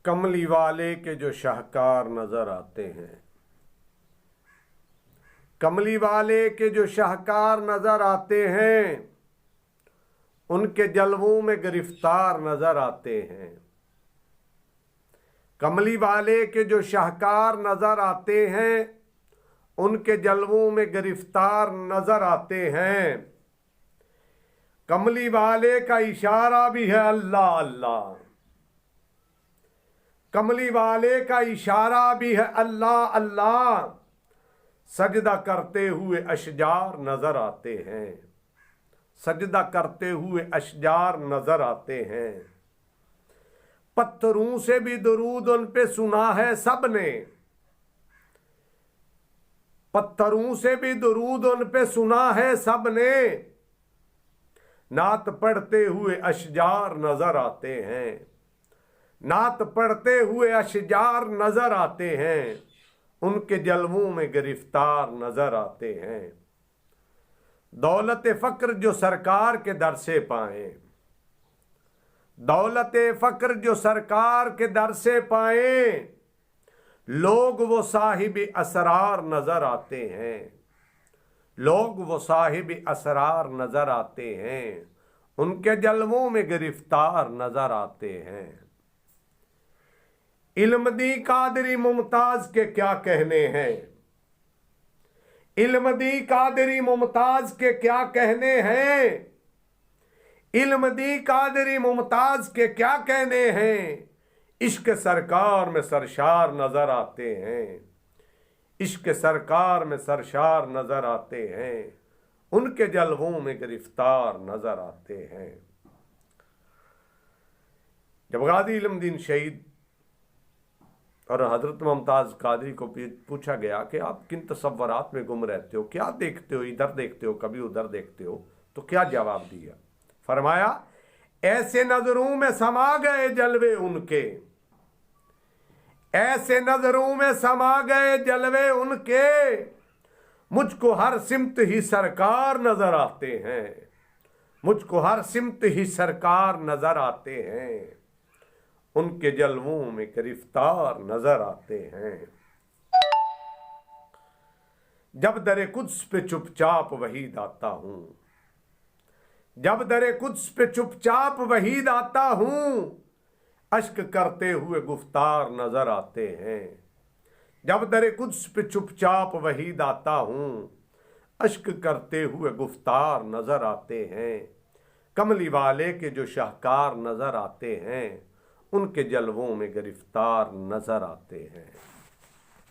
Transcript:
कमली वाले के जो शाहकार नजर आते हैं, कमली वाले के जो शाहकार नजर आते हैं, उनके जलवों में गिरफ्तार नजर आते हैं। कमली वाले के जो शाहकार नजर आते हैं, उनके जलवों में गिरफ्तार नजर आते हैं। कमली वाले का इशारा भी है अल्लाह अल्लाह, कमली वाले का इशारा भी है अल्लाह अल्लाह। सजदा करते हुए अशजार नजर आते हैं, सजदा करते हुए अशजार नजर आते हैं। पत्थरों से भी दुरूद उन पे सुना है सबने, पत्थरों से भी दुरूद उन पे सुना है सबने। नात पढ़ते हुए अशजार नजर आते हैं, नात पढ़ते हुए अशजार नजर आते हैं। उनके जलवों में गिरफ्तार नजर आते हैं। दौलत फक्र जो सरकार के दर से पाए, दौलत फक्र जो सरकार के दर से पाए, लोग वो साहिब असरार नजर आते हैं, लोग वो साहिब असरार नजर आते हैं। उनके जलवों में गिरफ्तार नजर आते हैं। इल्म दी कादरी मुमताज के क्या कहने हैं, इल्म दी कादरी मुमताज के क्या कहने हैं, इल्म दी कादरी मुमताज के क्या कहने हैं। इश्क सरकार में सरशार नजर आते हैं, इश्क सरकार में सरशार नजर आते हैं। उनके जलवों में गिरफ्तार नजर आते हैं। जब गाजी इल्मुद्दीन शहीद और हजरत मुमताज कादरी को पूछा गया कि आप किन तसव्वुरात में गुम रहते हो, क्या देखते हो, इधर देखते हो कभी उधर देखते हो, तो क्या जवाब दिया? फरमाया, ऐसे नजरों में समा गए जलवे उनके, ऐसे नजरों में समा गए जलवे उनके, मुझको हर सिमत ही सरकार नजर आते हैं, मुझको हर सिमत ही सरकार नजर आते हैं। उनके जलवों में गिरफ्तार नजर आते हैं। जब दरे कुद्स पे चुपचाप वहीद आता हूं, जब दरे कुद्स पे चुपचाप वहीद आता हूं, अश्क करते हुए गुफ्तार नजर आते हैं। जब दरे कुद्स पे चुपचाप वहीद आता हूं, अश्क करते हुए गुफ्तार नजर आते हैं। कमली वाले के जो शाहकार नजर आते हैं, उनके जलवों में गिरफ्तार नजर आते हैं।